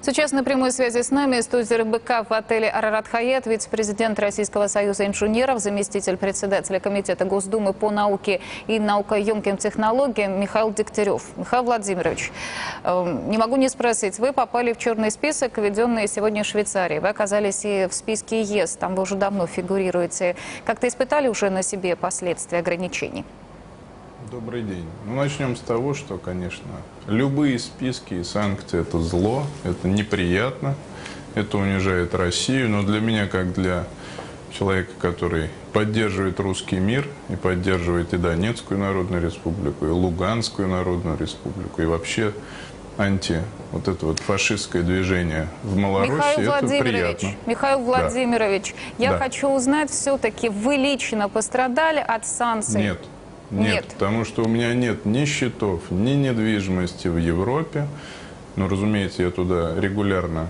Сейчас на прямой связи с нами из студии РБК в отеле «Арарат Хаят» вице-президент Российского союза инженеров, заместитель председателя Комитета Госдумы по науке и наукоемким технологиям Михаил Дегтярев. Михаил Владимирович, не могу не спросить, вы попали в черный список, введенный сегодня Швейцарией. Вы оказались и в списке ЕС, там вы уже давно фигурируете. Как-то испытали уже на себе последствия ограничений? Добрый день. Начнем с того, что, конечно, любые списки и санкции – это зло, это неприятно, это унижает Россию. Но для меня, как для человека, который поддерживает русский мир и поддерживает и Донецкую Народную Республику, и Луганскую Народную Республику, и вообще вот это вот фашистское движение в Малороссии, это приятно. Михаил Владимирович, да. Я хочу узнать, все-таки вы лично пострадали от санкций? Нет, потому что у меня нет ни счетов, ни недвижимости в Европе. Но, разумеется, я туда регулярно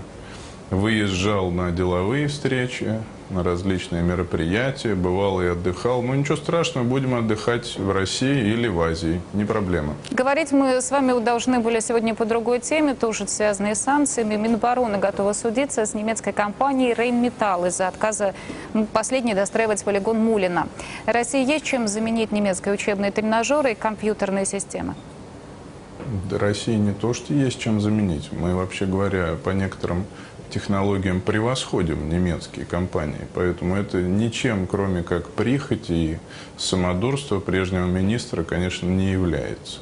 выезжал на деловые встречи, на различные мероприятия, бывал и отдыхал. Но ничего страшного, будем отдыхать в России или в Азии, не проблема. Говорить мы с вами должны были сегодня по другой теме, тоже связанной с санкциями. Минобороны готова судиться с немецкой компанией Rheinmetall из-за отказа последней достраивать полигон Мулина. России есть чем заменить немецкие учебные тренажеры и компьютерные системы? России не то, что есть чем заменить. Мы, вообще говоря, по некоторым технологиям превосходим немецкие компании. Поэтому это ничем, кроме как прихоти и самодурства прежнего министра, конечно, не является.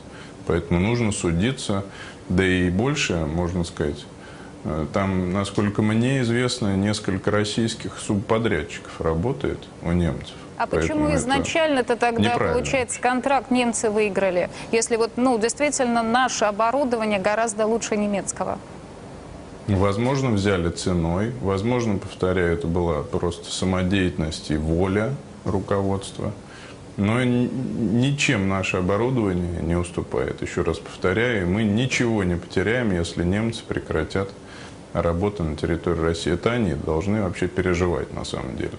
Поэтому нужно судиться, да и больше, можно сказать. Там, насколько мне известно, несколько российских субподрядчиков работает у немцев. А почему изначально-то тогда, получается, контракт немцы выиграли, если действительно наше оборудование гораздо лучше немецкого? Возможно, взяли ценой, возможно, повторяю, это была просто самодеятельность и воля руководства. Но ничем наше оборудование не уступает. Еще раз повторяю, мы ничего не потеряем, если немцы прекратят работу на территории России. Это они должны вообще переживать на самом деле.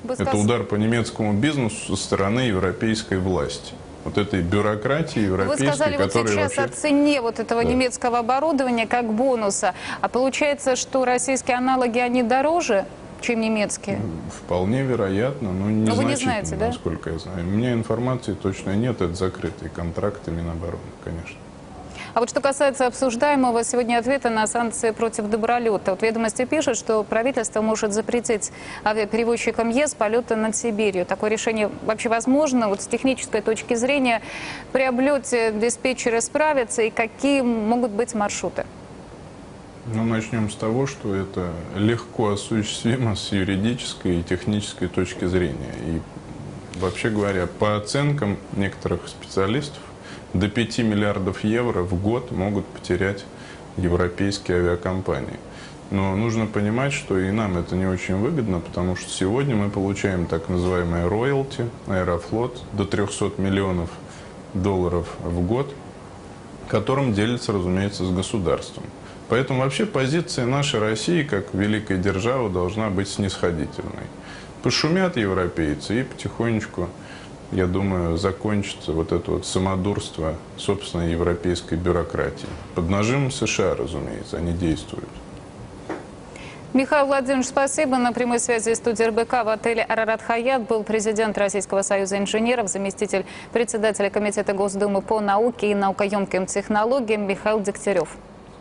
Это удар по немецкому бизнесу со стороны европейской власти. Вот этой бюрократии европейской, вы сказали которая сейчас о цене этого немецкого оборудования как бонуса. А получается, что российские аналоги, они дороже, чем немецкие? Вполне вероятно, но незначительно, вы не знаете, да? Насколько я знаю. У меня информации точно нет, это закрытый контракт Минобороны, конечно. А вот что касается обсуждаемого сегодня ответа на санкции против Добролета. «Ведомости» пишет, что правительство может запретить авиаперевозчикам ЕС полеты над Сибирью. Такое решение вообще возможно? С технической точки зрения при облете диспетчеры справятся, и какие могут быть маршруты? Начнем с того, что это легко осуществимо с юридической и технической точки зрения. И вообще говоря, по оценкам некоторых специалистов, до 5 миллиардов евро в год могут потерять европейские авиакомпании. Но нужно понимать, что и нам это не очень выгодно, потому что сегодня мы получаем так называемые роялти, Аэрофлот, до 300 миллионов долларов в год, которым делится, разумеется, с государством. Поэтому вообще позиция нашей России, как великой державы, должна быть снисходительной. Пошумят европейцы и потихонечку, я думаю, закончится вот это вот самодурство собственной европейской бюрократии. Под нажимом США, разумеется, они действуют. Михаил Владимирович, спасибо. На прямой связи из студии РБК в отеле «Арарат Хаят» был президент Российского союза инженеров, заместитель председателя Комитета Госдумы по науке и наукоемким технологиям Михаил Дегтярев.